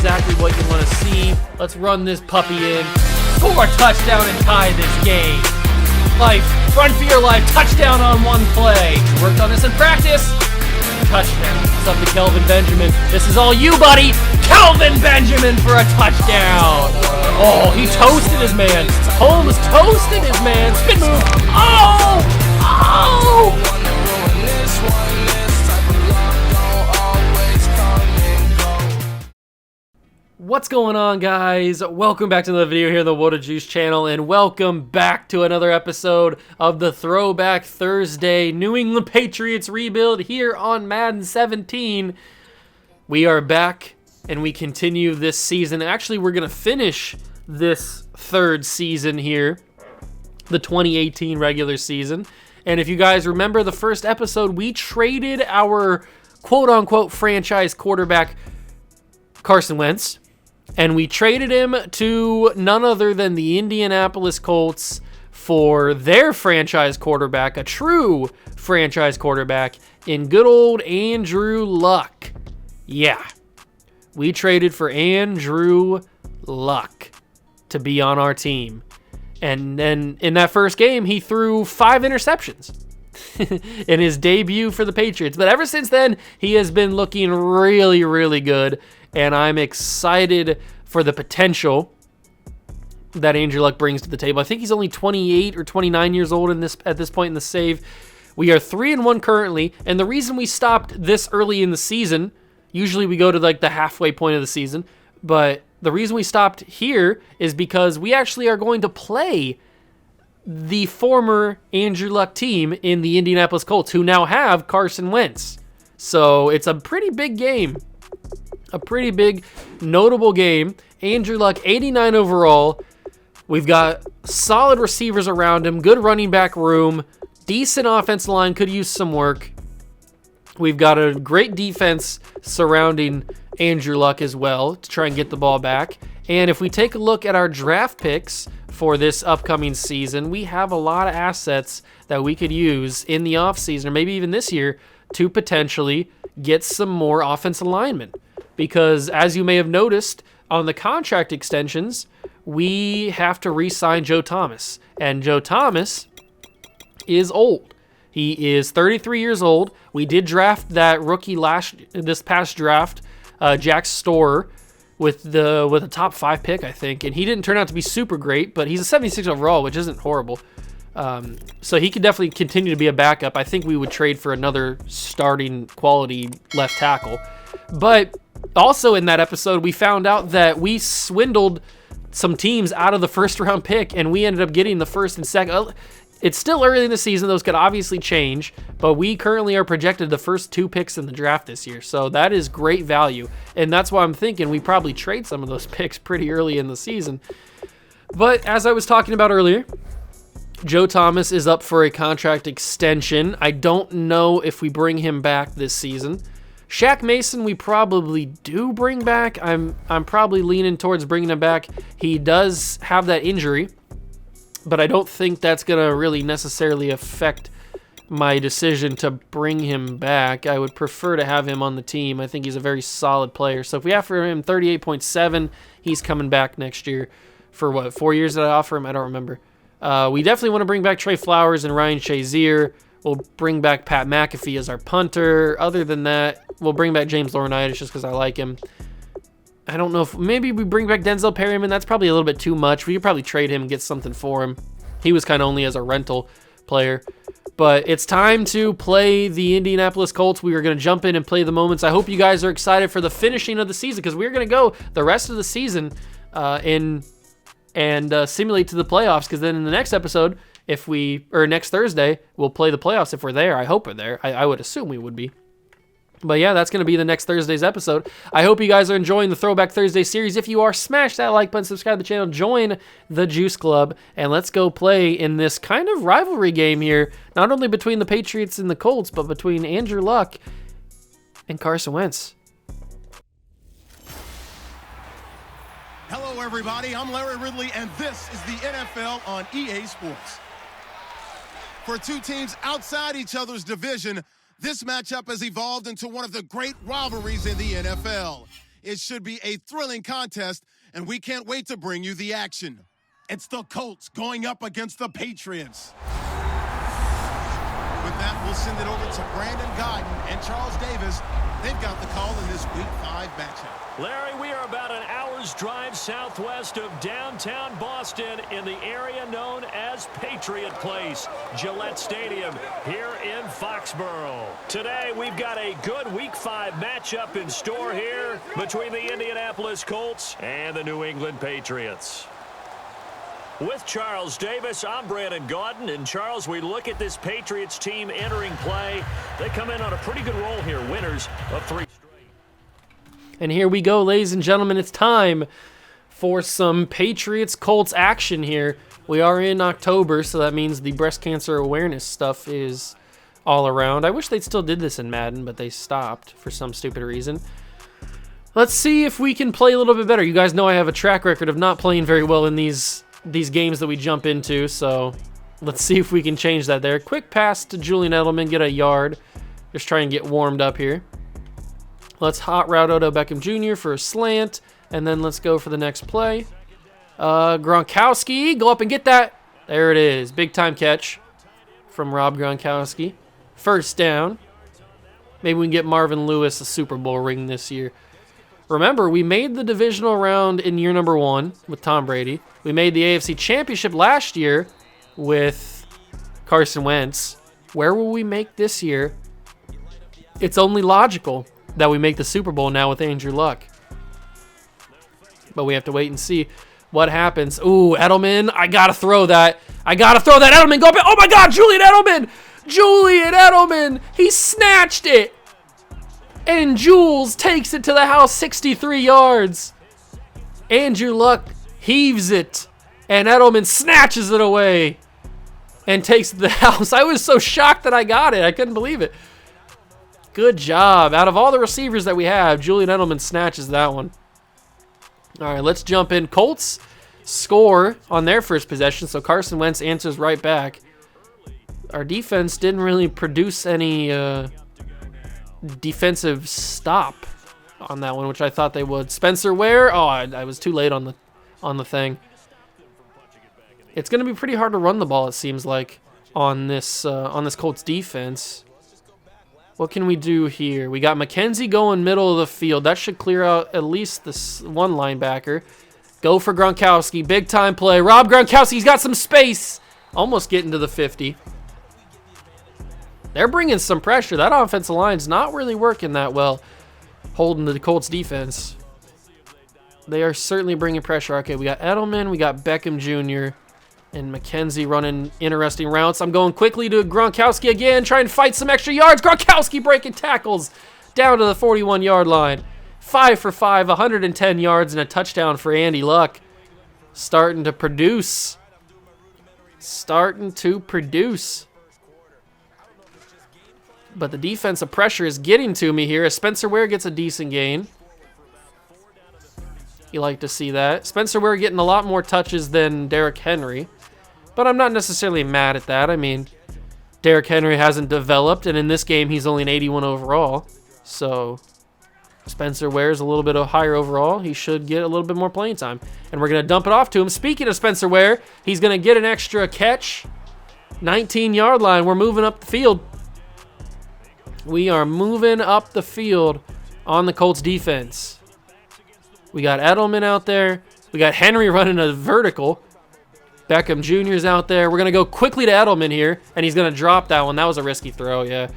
exactly what you want to see. Let's run this puppy in. Score a touchdown and tie this game. Life, run for your life, touchdown on one play. Worked on this in practice. Touchdown. It's up to Kelvin Benjamin. This is all you, buddy. Kelvin Benjamin for a touchdown. Oh, he toasted his man. Holmes toasted his man. Spin move. Oh! Oh! What's going on, guys? Welcome back to another video here on the What a Juice channel, and welcome back to another episode of the Throwback Thursday New England Patriots rebuild here on Madden 17. We are back, and we continue this season. Actually, we're going to finish this third season here, the 2018 regular season. And if you guys remember the first episode, we traded our quote-unquote franchise quarterback, Carson Wentz. And we traded him to none other than the Indianapolis Colts for their franchise quarterback, a true franchise quarterback, in good old Andrew Luck. Yeah, we traded for Andrew Luck to be on our team. And then in that first game, he threw 5 interceptions in his debut for the Patriots. But ever since then, he has been looking really, really good. And I'm excited for the potential that Andrew Luck brings to the table. I think he's only 28 or 29 years old at this point in the save. We are 3-1 currently, and the reason we stopped this early in the season, usually we go to like the halfway point of the season, but the reason we stopped here is because we actually are going to play the former Andrew Luck team in the Indianapolis Colts, who now have Carson Wentz. So it's a pretty big game. A pretty big, notable game. Andrew Luck, 89 overall. We've got solid receivers around him, good running back room, decent offensive line, could use some work. We've got a great defense surrounding Andrew Luck as well to try and get the ball back. And if we take a look at our draft picks for this upcoming season, we have a lot of assets that we could use in the offseason, or maybe even this year, to potentially get some more offensive linemen. Because as you may have noticed on the contract extensions, we have to re-sign Joe Thomas. And Joe Thomas is old. He is 33 years old. We did draft that rookie this past draft, Jack Storer, with a top 5 pick, I think. And he didn't turn out to be super great, but he's a 76 overall, which isn't horrible. So he could definitely continue to be a backup. I think we would trade for another starting quality left tackle. But also in that episode, we found out that we swindled some teams out of the first round pick, and we ended up getting the first and second. It's still early in the season. Those could obviously change, but we currently are projected the first 2 picks in the draft this year. So that is great value, and that's why I'm thinking we probably trade some of those picks pretty early in the season. But as I was talking about earlier, Joe Thomas is up for a contract extension. I don't know if we bring him back this season. Shaq Mason, we probably do bring back. I'm probably leaning towards bringing him back. He does have that injury, but I don't think that's going to really necessarily affect my decision to bring him back. I would prefer to have him on the team. I think he's a very solid player. So if we offer him 38.7, he's coming back next year. For what, 4 years did I offer him? I don't remember. We definitely want to bring back Trey Flowers and Ryan Shazier. We'll bring back Pat McAfee as our punter. Other than that, we'll bring back James Laurinaitis just because I like him. I don't know if maybe we bring back Denzel Perryman. That's probably a little bit too much. We could probably trade him and get something for him. He was kind of only as a rental player. But it's time to play the Indianapolis Colts. We are going to jump in and play the moments. I hope you guys are excited for the finishing of the season, because we're going to go the rest of the season and simulate to the playoffs, because then in the next episode, next Thursday, we'll play the playoffs if we're there. I hope we're there. I would assume we would be. But yeah, that's going to be the next Thursday's episode. I hope you guys are enjoying the Throwback Thursday series. If you are, smash that like button, subscribe to the channel, join the Juice Club, and let's go play in this kind of rivalry game here, not only between the Patriots and the Colts, but between Andrew Luck and Carson Wentz. Hello, everybody. I'm Larry Ridley, and this is the NFL on EA Sports. For 2 teams outside each other's division, this matchup has evolved into one of the great rivalries in the NFL. It should be a thrilling contest, and we can't wait to bring you the action. It's the Colts going up against the Patriots. With that, we'll send it over to Brandon Guyton and Charles Davis. They've got the call in this Week 5 matchup. Larry, we are about an hour's drive southwest of downtown Boston in the area known as Patriot Place, Gillette Stadium, here in Foxborough. Today, we've got a good Week 5 matchup in store here between the Indianapolis Colts and the New England Patriots. With Charles Davis, I'm Brandon Guyton. And Charles, we look at this Patriots team entering play. They come in on a pretty good roll here, winners of 3 straight. And here we go, ladies and gentlemen. It's time for some Patriots-Colts action here. We are in October, so that means the breast cancer awareness stuff is all around. I wish they still did this in Madden, but they stopped for some stupid reason. Let's see if we can play a little bit better. You guys know I have a track record of not playing very well in these games that we jump into, so let's see if we can change that there. Quick pass to Julian Edelman, get a yard. Just try and get warmed up here. Let's hot route Odell Beckham Jr. for a slant, and then let's go for the next play. Gronkowski, go up and get that. There it is. Big time catch from Rob Gronkowski. First down. Maybe we can get Marvin Lewis a Super Bowl ring this year. Remember, we made the divisional round in year number 1 with Tom Brady. We made the AFC Championship last year with Carson Wentz. Where will we make this year? It's only logical that we make the Super Bowl now with Andrew Luck. But we have to wait and see what happens. Ooh, Edelman, I got to throw that. Edelman, go up. Oh, my God, Julian Edelman. He snatched it. And Jules takes it to the house, 63 yards. Andrew Luck heaves it. And Edelman snatches it away and takes it to the house. I was so shocked that I got it. I couldn't believe it. Good job. Out of all the receivers that we have, Julian Edelman snatches that one. All right, let's jump in. Colts score on their first possession, so Carson Wentz answers right back. Our defense didn't really produce any defensive stop on that one, which I thought they would. Spencer Ware, oh, I was too late on the thing. It's going to be pretty hard to run the ball, it seems like, on this Colts defense. What can we do here? We got McKenzie going middle of the field. That should clear out at least this one linebacker. Go for Gronkowski. Big time play. Rob Gronkowski's got some space. Almost getting to the 50. They're bringing some pressure. That offensive line's not really working that well, holding the Colts defense. They are certainly bringing pressure. Okay, we got Edelman. We got Beckham Jr. and McKenzie running interesting routes. I'm going quickly to Gronkowski again, trying to fight some extra yards. Gronkowski breaking tackles down to the 41-yard line. 5 for 5, 110 yards and a touchdown for Andy Luck. Starting to produce. But the defensive pressure is getting to me here as Spencer Ware gets a decent gain. You like to see that. Spencer Ware getting a lot more touches than Derrick Henry. But I'm not necessarily mad at that. I mean, Derrick Henry hasn't developed, and in this game, he's only an 81 overall. So, Spencer Ware's a little bit higher overall. He should get a little bit more playing time. And we're going to dump it off to him. Speaking of Spencer Ware, he's going to get an extra catch. 19-yard line. We're moving up the field. We are moving up the field on the Colts defense. We got Edelman out there. We got Henry running a vertical. Beckham Jr.'s out there. We're going to go quickly to Edelman here, and he's going to drop that one. That was a risky throw, yeah.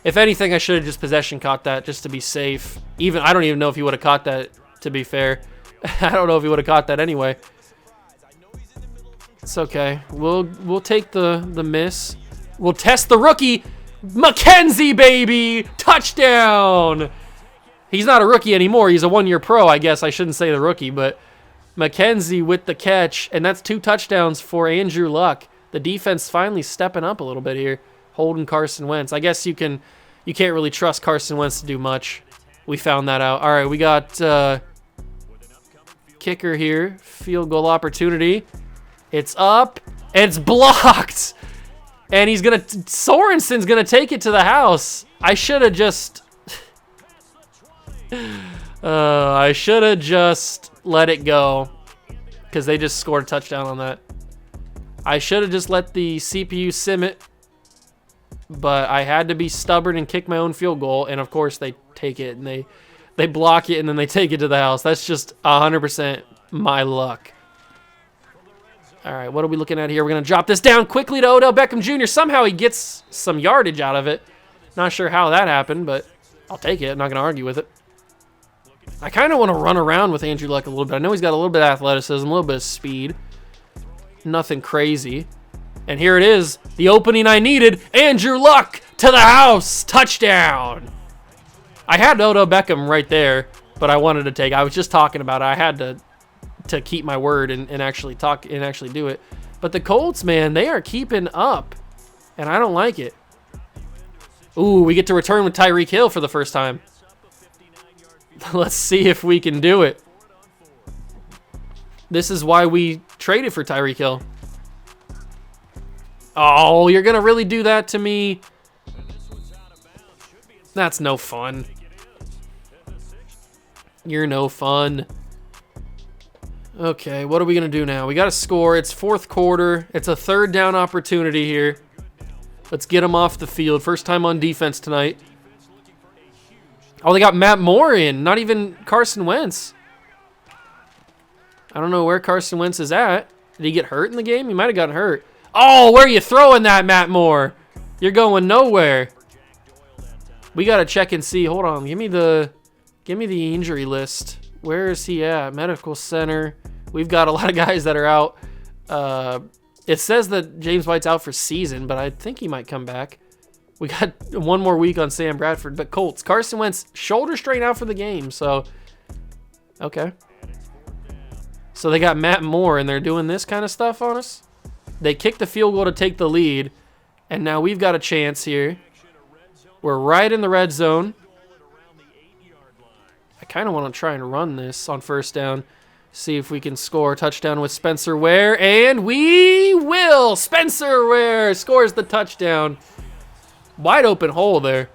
If anything, I should have just possession caught that just to be safe. I don't even know if he would have caught that, to be fair. I don't know if he would have caught that anyway. It's okay. We'll take the miss. We'll test the rookie. McKenzie, baby! Touchdown! He's not a rookie anymore. He's a one-year pro, I guess. I shouldn't say the rookie, but McKenzie with the catch, and that's 2 touchdowns for Andrew Luck. The defense finally stepping up a little bit here, holding Carson Wentz. I guess you can't really trust Carson Wentz to do much. We found that out. All right, we got kicker here, field goal opportunity. It's up, and it's blocked. And Sorensen's gonna take it to the house. I should have just I should have just let it go because they just scored a touchdown on that. I should have just let the CPU sim it, but I had to be stubborn and kick my own field goal, and of course they take it and they block it and then they take it to the house. That's just 100% my luck. All right, what are we looking at here? We're going to drop this down quickly to Odell Beckham Jr. Somehow he gets some yardage out of it. Not sure how that happened, but I'll take it. I'm not going to argue with it. I kind of want to run around with Andrew Luck a little bit. I know he's got a little bit of athleticism, a little bit of speed. Nothing crazy. And here it is, the opening I needed. Andrew Luck to the house. Touchdown. I had Odell Beckham right there, but I wanted to take. I was just talking about it. I had to keep my word and actually talk and actually do it. But the Colts, man, they are keeping up, and I don't like it. Ooh, we get to return with Tyreek Hill for the first time. Let's see if we can do it. This is why we traded for Tyreek Hill. Oh, you're going to really do that to me? That's no fun. You're no fun. Okay, what are we going to do now? We got to score. It's fourth quarter. It's a third down opportunity here. Let's get him off the field. First time on defense tonight. Oh, they got Matt Moore in. Not even Carson Wentz. I don't know where Carson Wentz is at. Did he get hurt in the game? He might have gotten hurt. Oh, where are you throwing that, Matt Moore? You're going nowhere. We got to check and see. Hold on. Give me the injury list. Where is he at? Medical center. We've got a lot of guys that are out. It says that James White's out for season, but I think he might come back. We got one more week on Sam Bradford. But Colts, Carson Wentz, shoulder strain out for the game. So, okay. So they got Matt Moore, and they're doing this kind of stuff on us. They kicked the field goal to take the lead, and now we've got a chance here. We're right in the red zone. I kind of want to try and run this on first down. See if we can score a touchdown with Spencer Ware, and we will. Spencer Ware scores the touchdown. Wide open hole there.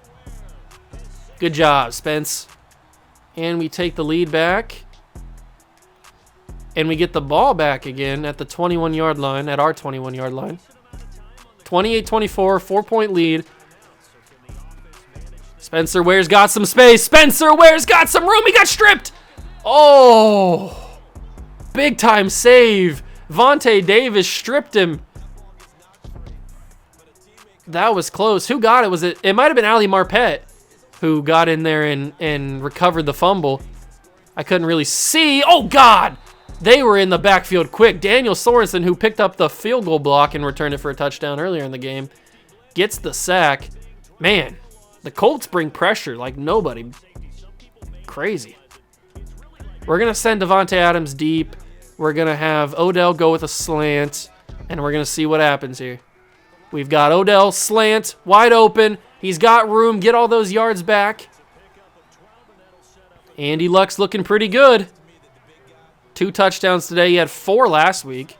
Good job, Spence. And we take the lead back. And we get the ball back again at the 21-yard line, at our 21-yard line. 28-24, 4-point lead. Spencer Ware's got some space. Spencer Ware's got some room. He got stripped. Oh, big time save. Vontae Davis stripped him. That was close. Who got it? It might have been Ali Marpet who got in there and recovered the fumble. I couldn't really see. Oh, God. They were in the backfield quick. Daniel Sorensen, who picked up the field goal block and returned it for a touchdown earlier in the game, gets the sack. Man, the Colts bring pressure like nobody. Crazy. We're going to send Devontae Adams deep. We're going to have Odell go with a slant, and we're going to see what happens here. We've got Odell slant, wide open. He's got room. Get all those yards back. Andy Luck's looking pretty good. 2 touchdowns today. He had 4 last week.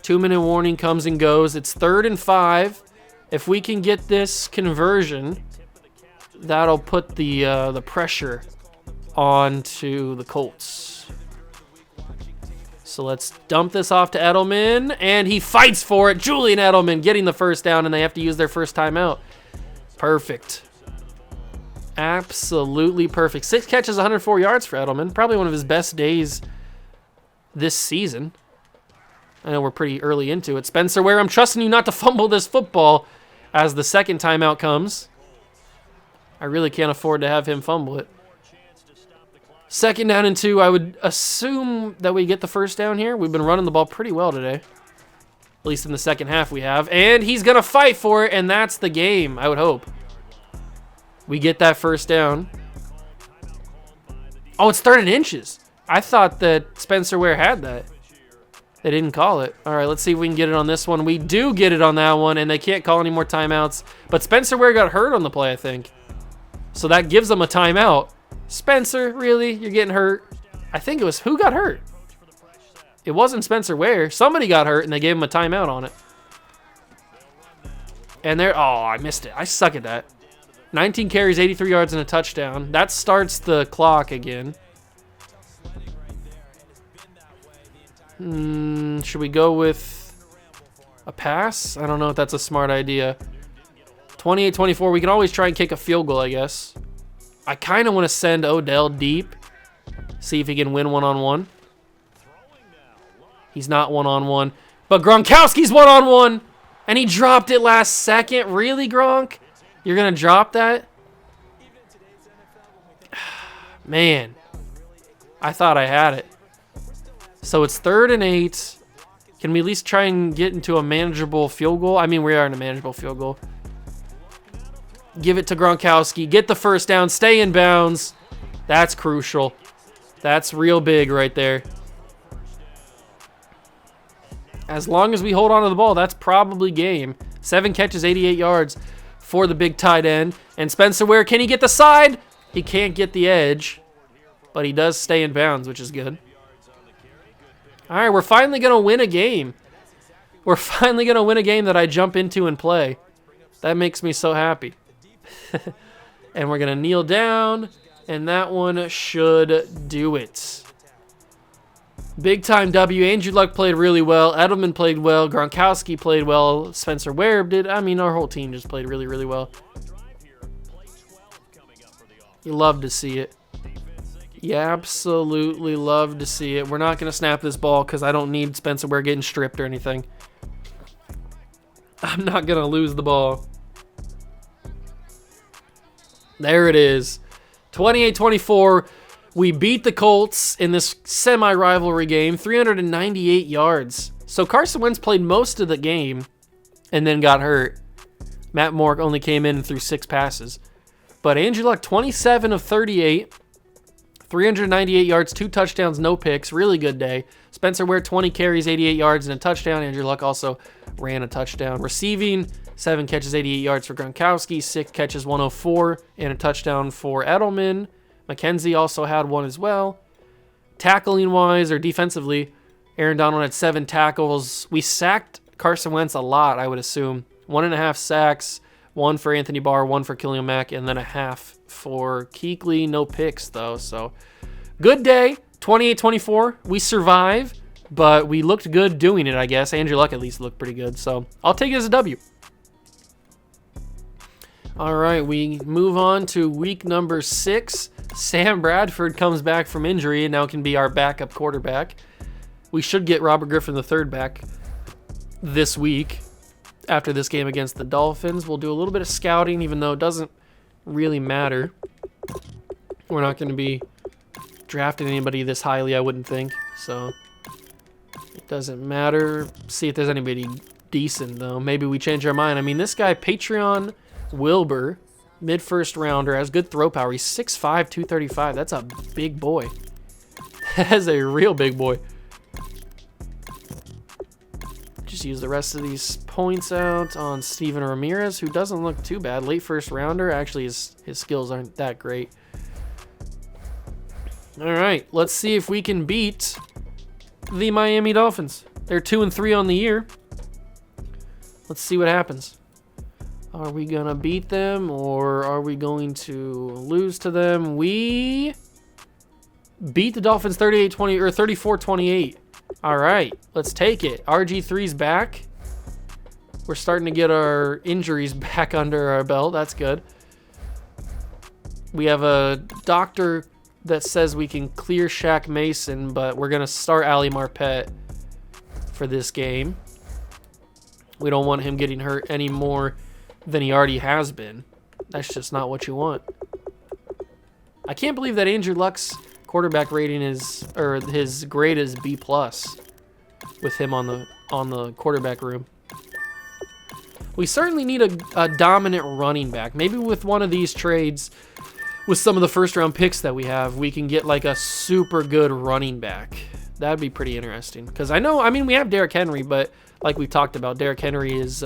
2-minute warning comes and goes. It's 3rd and 5. If we can get this conversion, that'll put the pressure onto the Colts. So let's dump this off to Edelman, and he fights for it. Julian Edelman getting the first down, and they have to use their first timeout. Perfect. Absolutely perfect. 6 catches, 104 yards for Edelman. Probably one of his best days this season. I know we're pretty early into it. Spencer Ware, I'm trusting you not to fumble this football as the second timeout comes. I really can't afford to have him fumble it. 2nd down and 2. I would assume that we get the first down here. We've been running the ball pretty well today. At least in the second half we have. And he's going to fight for it, and that's the game, I would hope. We get that first down. Oh, it's 3rd and inches. I thought that Spencer Ware had that. They didn't call it. All right, let's see if we can get it on this one. We do get it on that one, and they can't call any more timeouts. But Spencer Ware got hurt on the play, I think. So that gives them a timeout. Spencer, really? You're getting hurt? I think it was, who got hurt? It wasn't Spencer Ware. Somebody got hurt, and they gave him a timeout on it. And they're, oh, I missed it. I suck at that. 19 carries, 83 yards, and a touchdown. That starts the clock again. Should we go with a pass? I don't know if that's a smart idea. 28-24. We can always try and kick a field goal, I guess. I kind of want to send Odell deep. See if he can win one-on-one. He's not one-on-one. But Gronkowski's one-on-one. And he dropped it last second. Really, Gronk? You're going to drop that? Man. I thought I had it. So it's 3rd and 8. Can we at least try and get into a manageable field goal? I mean, we are in a manageable field goal. Give it to Gronkowski. Get the first down. Stay in bounds. That's crucial. That's real big right there. As long as we hold on to the ball, that's probably game. 7 catches, 88 yards for the big tight end. And Spencer Ware, can he get the side? He can't get the edge, but he does stay in bounds, which is good. All right, we're finally going to win a game. We're finally going to win a game that I jump into and play. That makes me so happy. And we're going to kneel down, and that one should do it. Big time W. Andrew Luck played really well. Edelman played well. Gronkowski played well. Spencer Ware did. I mean, our whole team just played really, really well. You love to see it. You absolutely love to see it. We're not going to snap this ball because I don't need Spencer Ware getting stripped or anything. I'm not going to lose the ball. There it is. 28-24. We beat the Colts in this semi-rivalry game, 398 yards. So Carson Wentz played most of the game and then got hurt. Matt Moore only came in and threw 6 passes. But Andrew Luck, 27 of 38, 398 yards, 2 touchdowns, no picks. Really good day. Spencer Ware, 20 carries, 88 yards, and a touchdown. Andrew Luck also ran a touchdown. Receiving, 7 catches, 88 yards for Gronkowski, 6 catches, 104, and a touchdown for Edelman. McKenzie also had one as well. Tackling-wise or defensively, Aaron Donald had 7 tackles. We sacked Carson Wentz a lot, I would assume. 1.5 sacks, 1 for Anthony Barr, 1 for Khalil Mack, and then a half for Kuechly. No picks, though. So, good day. 28-24. We survive, but we looked good doing it, I guess. Andrew Luck at least looked pretty good. So, I'll take it as a W. All right, we move on to week number 6. Sam Bradford comes back from injury and now can be our backup quarterback. We should get Robert Griffin III back this week after this game against the Dolphins. We'll do a little bit of scouting, even though it doesn't really matter. We're not going to be drafting anybody this highly, I wouldn't think. So it doesn't matter. See if there's anybody decent, though. Maybe we change our mind. I mean, this guy, Patreon Wilbur, mid-first rounder, has good throw power. He's 6'5", 235. That's a big boy. That's a real big boy. Just use the rest of these points out on Steven Ramirez, who doesn't look too bad. Late first rounder. Actually, his skills aren't that great. All right, let's see if we can beat the Miami Dolphins. They're 2-3 on the year. Let's see what happens. Are we going to beat them or are we going to lose to them? We beat the Dolphins 38-20 or 34-28. All right, let's take it. RG3's back. We're starting to get our injuries back under our belt. That's good. We have a doctor that says we can clear Shaq Mason, but we're going to start Ali Marpet for this game. We don't want him getting hurt any more than he already has been. That's just not what you want. I can't believe that Andrew Luck's quarterback rating is, or his grade is B+ with him on the quarterback room. We certainly need a dominant running back. Maybe with one of these trades, with some of the first round picks that we have, we can get like a super good running back. That'd be pretty interesting. Because I mean, we have Derrick Henry, but like we talked about, Derrick Henry is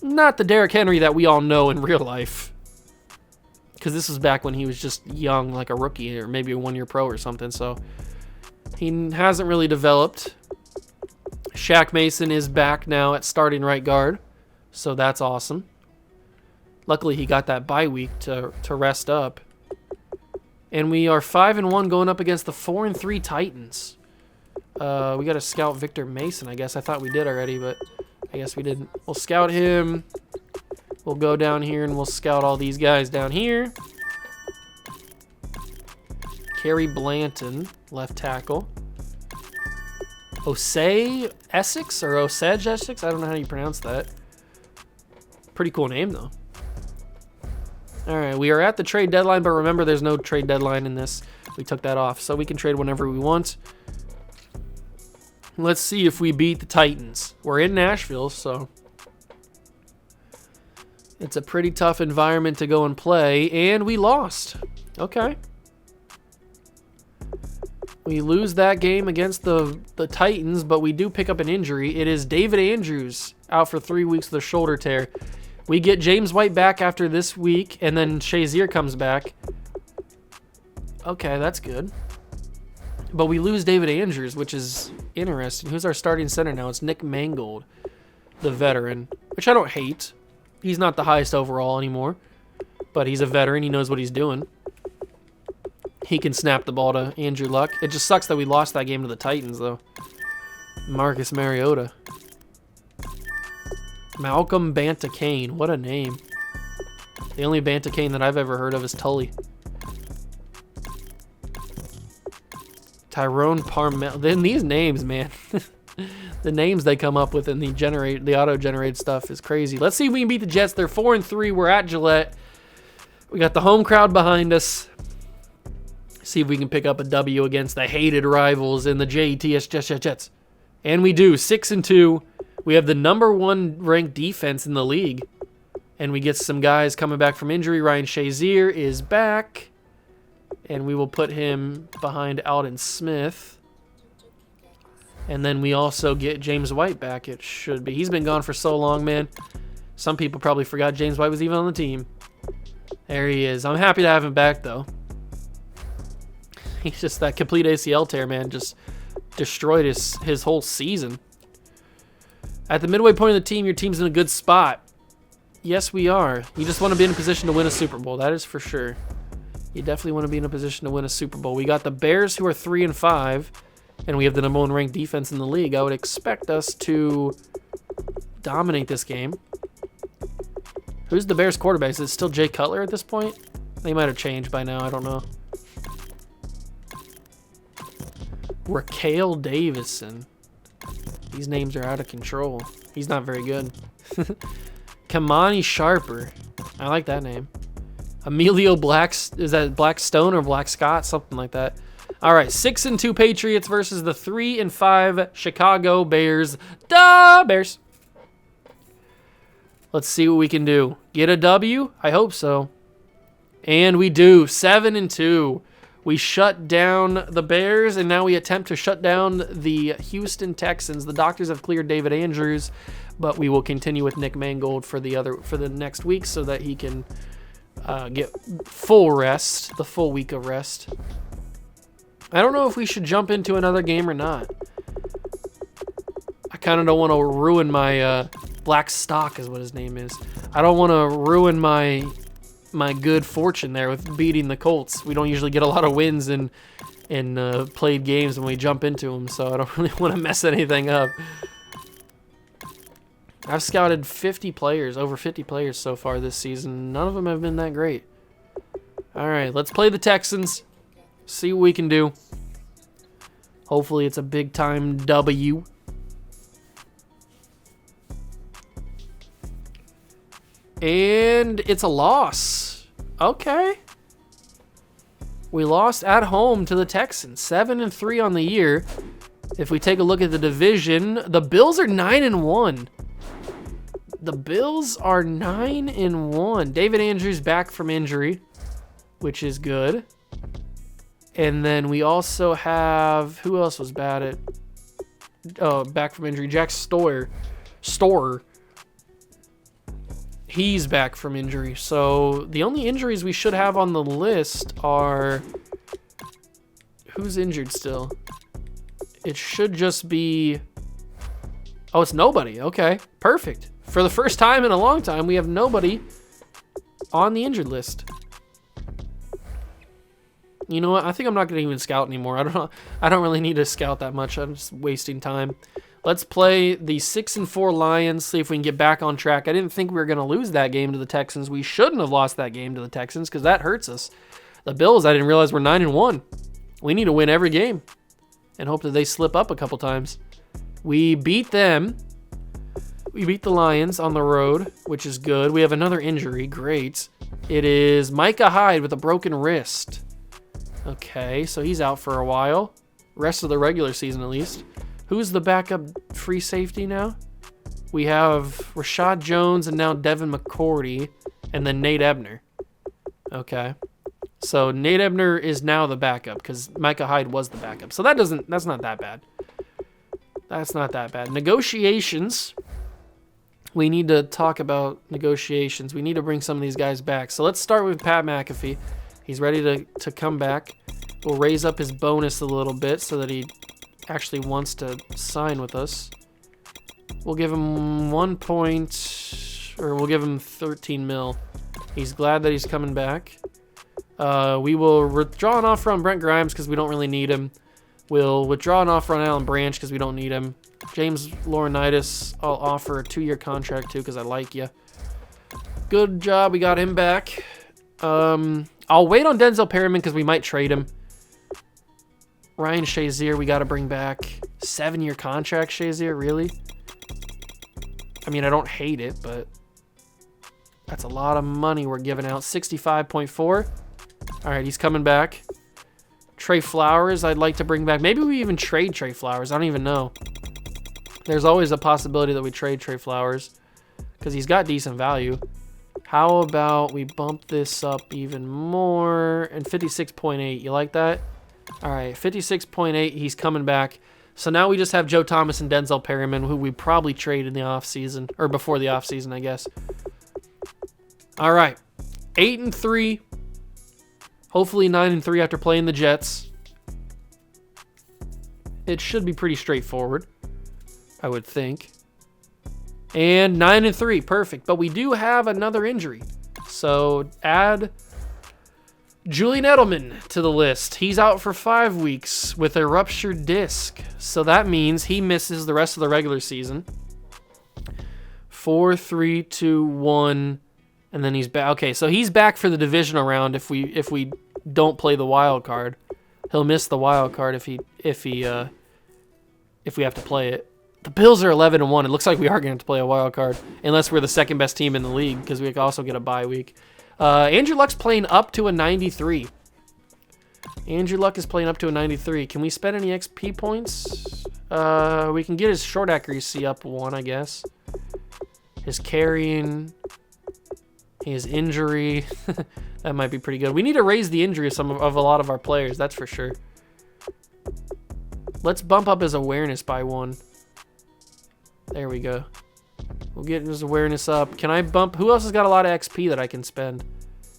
not the Derrick Henry that we all know in real life. Because this was back when he was just young, like a rookie, or maybe a 1-year pro or something. So he hasn't really developed. Shaq Mason is back now at starting right guard. So that's awesome. Luckily, he got that bye week to rest up. And we are 5-1 going up against the 4-3 Titans. We got to scout Victor Mason, I guess. I thought we did already, but I guess we didn't. We'll scout him. We'll go down here and we'll scout all these guys down here. Kerry Blanton, left tackle. Osei Essex or Osage Essex? I don't know how you pronounce that. Pretty cool name, though. All right, we are at the trade deadline, but remember there's no trade deadline in this. We took that off, so we can trade whenever we want. Let's see if we beat the Titans. We're in Nashville, so it's a pretty tough environment to go and play, and we lost. Okay. We lose that game against the Titans, but we do pick up an injury. It is David Andrews out for 3 weeks with a shoulder tear. We get James White back after this week, and then Shazier comes back. Okay, that's good. But we lose David Andrews, which is interesting. Who's our starting center now? It's Nick Mangold, the veteran, which I don't hate. He's not the highest overall anymore, but he's a veteran. He knows what he's doing. He can snap the ball to Andrew Luck. It just sucks that we lost that game to the Titans, though. Marcus Mariota. Malcolm Banta-Kane. What a name. The only Banta-Kane that I've ever heard of is Tully. Tyrone Parmel. Then these names, man. The names they come up with in the auto-generated stuff is crazy. Let's see if we can beat the Jets. They're 4-3. We're at Gillette. We got the home crowd behind us. See if we can pick up a W against the hated rivals in the Jets. Jets. And we do. 6-2. We have the #1 ranked defense in the league. And we get some guys coming back from injury. Ryan Shazier is back. And we will put him behind Alden Smith. And then we also get James White back, it should be. He's been gone for so long, man. Some people probably forgot James White was even on the team. There he is. I'm happy to have him back, though. He's just that complete ACL tear, man. Just destroyed his whole season. At the midway point of the team, your team's in a good spot. Yes, we are. You just want to be in a position to win a Super Bowl. That is for sure. You definitely want to be in a position to win a Super Bowl. We got the Bears, who are 3-5, and we have the #1 ranked defense in the league. I would expect us to dominate this game. Who's the Bears quarterback? Is it still Jay Cutler at this point? They might have changed by now. I don't know. Raquel Davison. These names are out of control. He's not very good. Kamani Sharper. I like that name. Emilio is that Blackstone or Black Scott? Something like that. All right, 6-2 Patriots versus the 3-5 Chicago Bears. Duh, Bears. Let's see what we can do. Get a W? I hope so. And we do. 7-2. We shut down the Bears, and now we attempt to shut down the Houston Texans. The doctors have cleared David Andrews, but we will continue with Nick Mangold for the next week so that he can get full rest, the full week of rest. I don't know if we should jump into another game or not. I kind of don't want to ruin my Black Stock is what his name is. I don't want to ruin my good fortune there with beating the Colts. We don't usually get a lot of wins in played games when we jump into them, so I don't really want to mess anything up. I've scouted 50 players, over 50 players so far this season. None of them have been that great. All right, let's play the Texans. See what we can do. Hopefully it's a big-time W. And it's a loss. Okay. We lost at home to the Texans. 7-3 on the year. If we take a look at the division, the Bills are 9-1. The Bills are 9-1. David Andrews back from injury, which is good. And then we also have, who else was bad at? Oh, back from injury. Jack Storer. He's back from injury. So the only injuries we should have on the list are, who's injured still? It should just be, oh, it's nobody. Okay, perfect. For the first time in a long time, we have nobody on the injured list. You know what? I think I'm not going to even scout anymore. I don't know. I don't really need to scout that much. I'm just wasting time. Let's play the 6-4 Lions, see if we can get back on track. I didn't think we were going to lose that game to the Texans. We shouldn't have lost that game to the Texans because that hurts us. The Bills, I didn't realize we're 9-1. We need to win every game and hope that they slip up a couple times. We beat them. We beat the Lions on the road, which is good. We have another injury. Great. It is Micah Hyde with a broken wrist. Okay, so he's out for a while. Rest of the regular season, at least. Who's the backup free safety now? We have Rashad Jones and now Devin McCourty and then Nate Ebner. Okay. So Nate Ebner is now the backup because Micah Hyde was the backup. So that's not that bad. That's not that bad. Negotiations. We need to talk about negotiations. We need to bring some of these guys back. So let's start with Pat McAfee. He's ready to come back. We'll raise up his bonus a little bit so that he actually wants to sign with us. We'll give him we'll give him 13 mil. He's glad that he's coming back. We will withdraw an offer on Brent Grimes because we don't really need him. We'll withdraw an offer on Alan Branch because we don't need him. James Laurinaitis, I'll offer a 2-year contract to because I like you. Good job, we got him back. I'll wait on Denzel Perryman because we might trade him. Ryan Shazier, we got to bring back. 7-year contract, Shazier, really? I mean, I don't hate it, but that's a lot of money we're giving out. 65.4. All right, he's coming back. Trey Flowers, I'd like to bring back. Maybe we even trade Trey Flowers. I don't even know. There's always a possibility that we trade Trey Flowers because he's got decent value. How about we bump this up even more? And 56.8, you like that? All right, 56.8, he's coming back. So now we just have Joe Thomas and Denzel Perryman, who we probably trade in the offseason, or before the offseason, I guess. All right, 8-3. Hopefully 9-3 after playing the Jets. It should be pretty straightforward, I would think. And 9-3, perfect. But we do have another injury. So add Julian Edelman to the list. He's out for 5 weeks with a ruptured disc. So that means he misses the rest of the regular season. 4, 3, 2, 1, and then he's back. Okay, so he's back for the divisional round if we don't play the wild card. He'll miss the wild card if we have to play it. The Bills are 11-1. It looks like we are going to play a wild card unless we're the second best team in the league because we can also get a bye week. Andrew Luck's playing up to a 93. Andrew Luck is playing up to a 93. Can we spend any XP points? We can get his short accuracy up 1, I guess. His carrying, his injury, that might be pretty good. We need to raise the injury of a lot of our players, that's for sure. Let's bump up his awareness by 1. There we go. We'll get his awareness up. Can I bump? Who else has got a lot of XP that I can spend?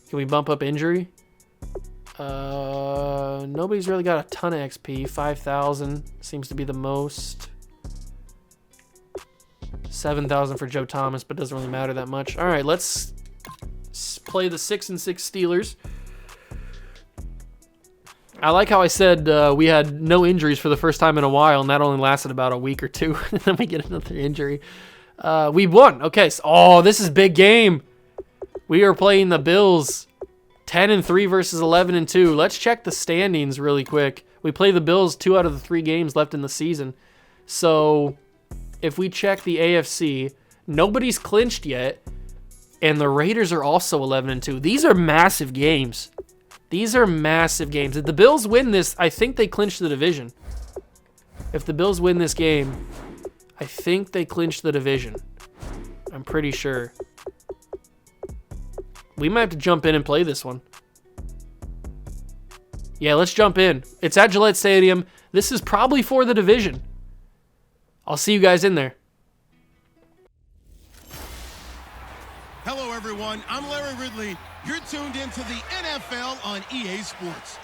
Can we bump up injury? Nobody's really got a ton of XP. 5,000 seems to be the most. 7,000 for Joe Thomas, but doesn't really matter that much. All right, let's play the 6-6 Steelers. I like how I said we had no injuries for the first time in a while, and that only lasted about a week or 2, and then we get another injury. We won. Okay, so, this is big game. We are playing the Bills, 10-3 versus 11-2. Let's check the standings really quick. We play the Bills 2 out of the 3 games left in the season. So if we check the AFC, nobody's clinched yet, and the Raiders are also 11-2. These are massive games. These are massive games. If the Bills win this, I think they clinch the division. If the Bills win this game, I think they clinch the division. I'm pretty sure. We might have to jump in and play this one. Yeah, let's jump in. It's at Gillette Stadium. This is probably for the division. I'll see you guys in there. Hello, everyone. I'm Larry Ridley. You're tuned into the NFL on EA Sports.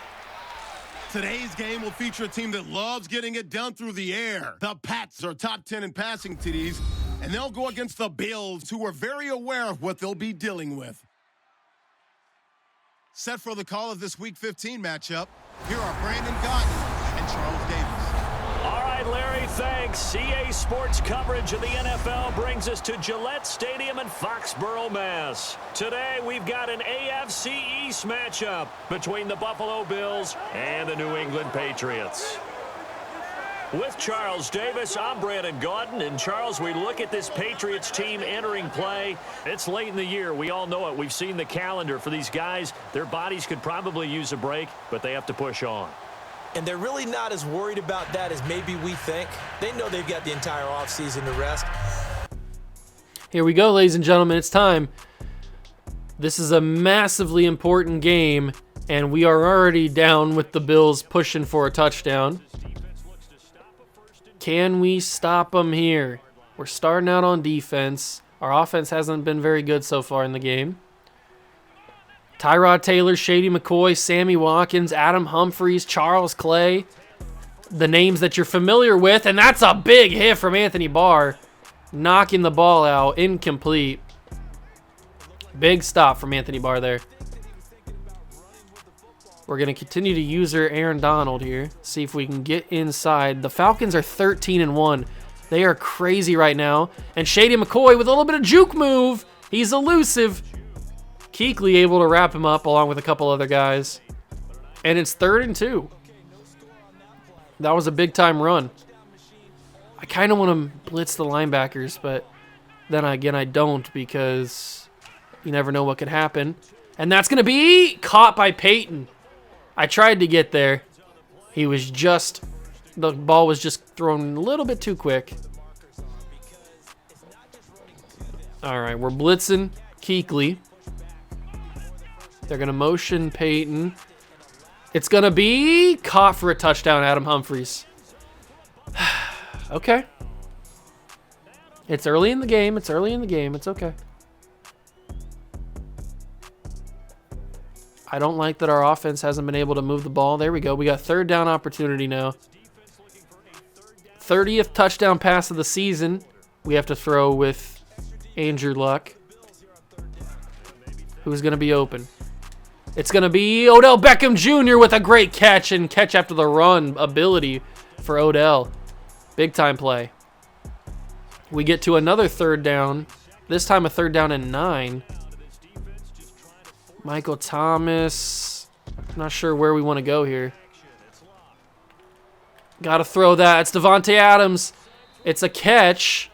Today's game will feature a team that loves getting it done through the air. The Pats are top 10 in passing TDs, and they'll go against the Bills, who are very aware of what they'll be dealing with. Set for the call of this Week 15 matchup, here are Brandon Gaudin and Charles Davis. All right, Larry, thanks. EA Sports coverage of the NFL brings us to Gillette Stadium in Foxborough, Mass. Today, we've got an AFC East matchup between the Buffalo Bills and the New England Patriots. With Charles Davis, I'm Brandon Gaudin. And Charles, we look at this Patriots team entering play. It's late in the year. We all know it. We've seen the calendar for these guys. Their bodies could probably use a break, but they have to push on. And they're really not as worried about that as maybe we think. They know they've got the entire offseason to rest. Here we go, ladies and gentlemen. It's time. This is a massively important game, and we are already down with the Bills pushing for a touchdown. Can we stop them here? We're starting out on defense. Our offense hasn't been very good so far in the game. Tyrod Taylor, Shady McCoy, Sammy Watkins, Adam Humphries, Charles Clay. The names that you're familiar with, and that's a big hit from Anthony Barr. Knocking the ball out, incomplete. Big stop from Anthony Barr there. We're going to continue to use our Aaron Donald here. See if we can get inside. The Falcons are 13-1. They are crazy right now. And Shady McCoy with a little bit of juke move. He's elusive. Kuechly able to wrap him up along with a couple other guys. And it's 3rd and 2. That was a big-time run. I kind of want to blitz the linebackers, but then again I don't because you never know what could happen. And that's going to be caught by Peyton. I tried to get there. The ball was just thrown a little bit too quick. All right, we're blitzing Kuechly. They're going to motion Peyton. It's going to be caught for a touchdown, Adam Humphries. Okay. It's early in the game. It's okay. I don't like that our offense hasn't been able to move the ball. There we go. We got 3rd down opportunity now. 30th touchdown pass of the season. We have to throw with Andrew Luck. Who's going to be open? It's going to be Odell Beckham Jr. with a great catch and catch after the run ability for Odell. Big time play. We get to another 3rd down. This time a 3rd down and 9. Michael Thomas. Not sure where we want to go here. Got to throw that. It's Devontae Adams. It's a catch.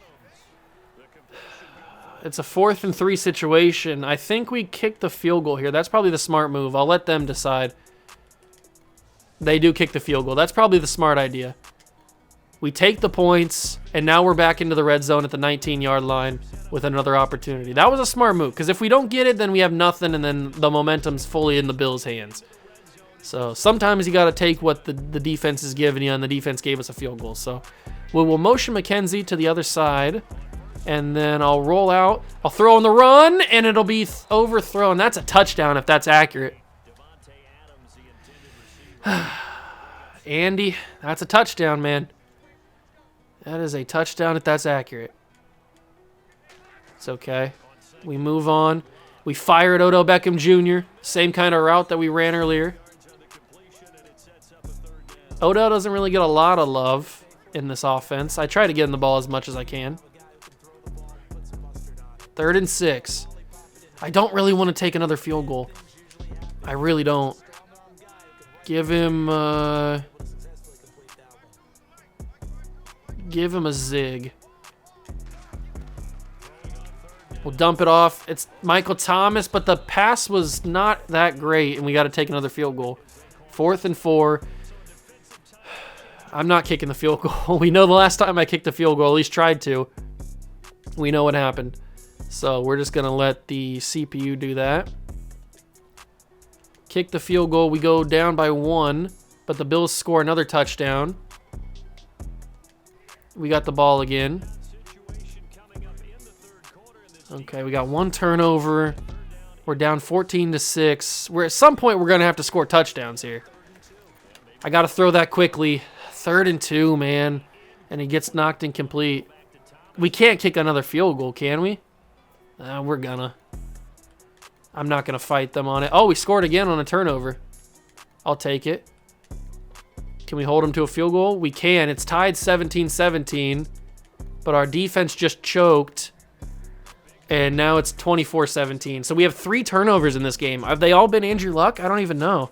It's a 4th and 3 situation. I think we kick the field goal here. That's probably the smart move. I'll let them decide. They do kick the field goal. That's probably the smart idea. We take the points, and now we're back into the red zone at the 19-yard line with another opportunity. That was a smart move, because if we don't get it, then we have nothing, and then the momentum's fully in the Bills' hands. So sometimes you got to take what the defense is giving you, and the defense gave us a field goal. So we'll motion McKenzie to the other side, and then I'll roll out. I'll throw on the run, and it'll be overthrown. That's a touchdown if that's accurate. Andy, that's a touchdown, man. That is a touchdown if that's accurate. It's okay. We move on. We fire at Odell Beckham Jr. Same kind of route that we ran earlier. Odell doesn't really get a lot of love in this offense. I try to get him the ball as much as I can. 3rd and 6. I don't really want to take another field goal. I really don't. Give him a zig. We'll dump it off. It's Michael Thomas, but the pass was not that great, and we got to take another field goal. 4th and 4. I'm not kicking the field goal. We know the last time I kicked the field goal, at least tried to. We know what happened. So we're just going to let the CPU do that. Kick the field goal. We go down by 1, but the Bills score another touchdown. We got the ball again. Okay, we got 1 turnover. We're down 14-6. At some point, we're going to have to score touchdowns here. I got to throw that quickly. 3rd and 2, man. And he gets knocked incomplete. We can't kick another field goal, can we? We're gonna. I'm not going to fight them on it. Oh, we scored again on a turnover. I'll take it. Can we hold them to a field goal? We can. It's tied 17-17, but our defense just choked, and now it's 24-17. So we have 3 turnovers in this game. Have they all been Andrew Luck? I don't even know.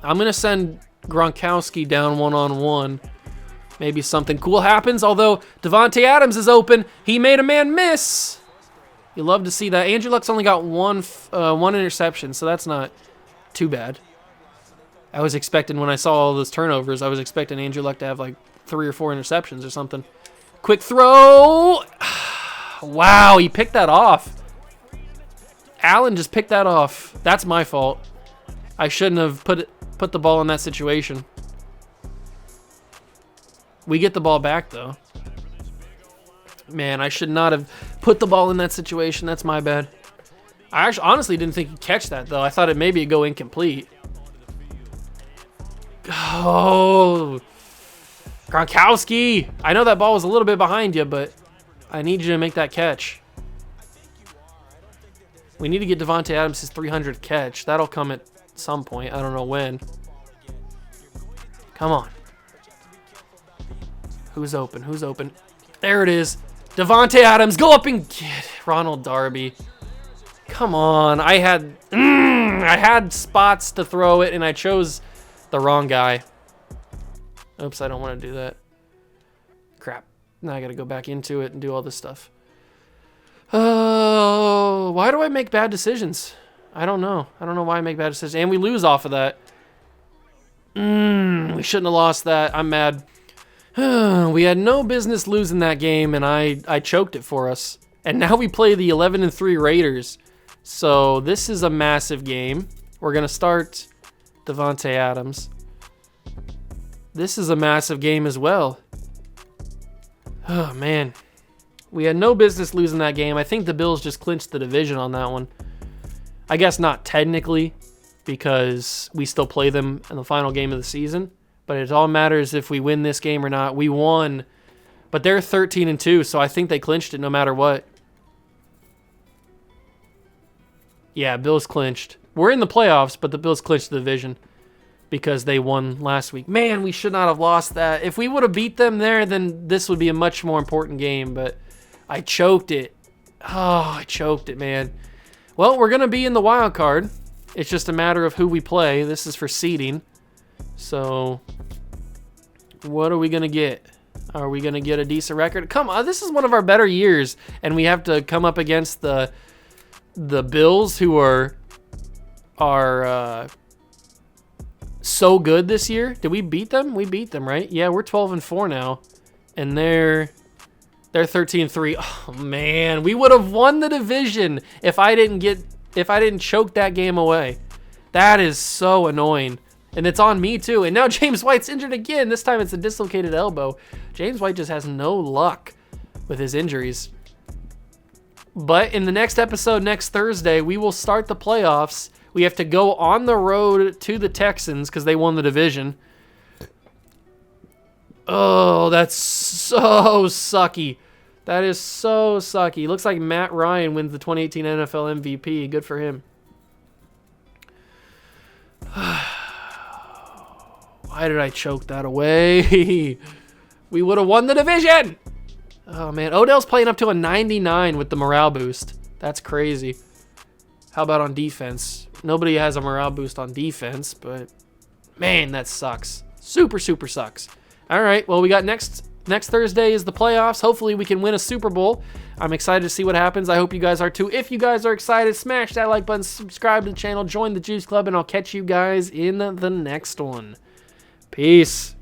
I'm going to send Gronkowski down one-on-one. Maybe something cool happens, although Davante Adams is open. He made a man miss. You love to see that. Andrew Luck's only got one interception, so that's not too bad. I was expecting, when I saw all those turnovers, I was expecting Andrew Luck to have like 3 or 4 interceptions or something. Quick throw. Wow, he picked that off. Allen just picked that off. That's my fault. I shouldn't have put the ball in that situation. We get the ball back, though. Man, I should not have put the ball in that situation. That's my bad. I actually honestly didn't think he'd catch that, though. I thought it maybe go incomplete. Oh, Gronkowski. I know that ball was a little bit behind you, but I need you to make that catch. We need to get Davante Adams his 300th catch. That'll come at some point. I don't know when. Come on. Who's open? Who's open? There it is. Davante Adams, go up and get Ronald Darby. Come on. I had spots to throw it, and I chose the wrong guy. Oops, I don't want to do that. Crap. Now I got to go back into it and do all this stuff. Oh, why do I make bad decisions? I don't know. I don't know why I make bad decisions. And we lose off of that. We shouldn't have lost that. I'm mad. We had no business losing that game, and I choked it for us. And now we play the 11-3 Raiders. So this is a massive game. We're going to start Davante Adams. This is a massive game as well. Oh, man. We had no business losing that game. I think the Bills just clinched the division on that one. I guess not technically, because we still play them in the final game of the season. But it all matters if we win this game or not. We won, but they're 13-2, so I think they clinched it no matter what. Yeah, Bills clinched. We're in the playoffs, but the Bills clinched the division because they won last week. Man, we should not have lost that. If we would have beat them there, then this would be a much more important game, but I choked it. Oh, I choked it, man. Well, we're going to be in the wild card. It's just a matter of who we play. This is for seeding. So, what are we going to get? Are we going to get a decent record? Come on, this is one of our better years, and we have to come up against the Bills, who are so good this year. Did we beat them? We beat them, right? Yeah, we're 12-4 now, and they're 13-3. Oh man, we would have won the division if I didn't choke that game away. That is so annoying. And it's on me, too. And now James White's injured again. This time it's a dislocated elbow. James White just has no luck with his injuries. But in the next episode, next Thursday, we will start the playoffs. We have to go on the road to the Texans because they won the division. Oh, that's so sucky. That is so sucky. Looks like Matt Ryan wins the 2018 NFL MVP. Good for him. Why did I choke that away? We would have won the division. Oh, man. Odell's playing up to a 99 with the morale boost. That's crazy. How about on defense? Nobody has a morale boost on defense, but man, that sucks. Super, super sucks. All right. Well, we got next Thursday is the playoffs. Hopefully we can win a Super Bowl. I'm excited to see what happens. I hope you guys are too. If you guys are excited, smash that like button, subscribe to the channel, join the Juice Club, and I'll catch you guys in the next one. Peace.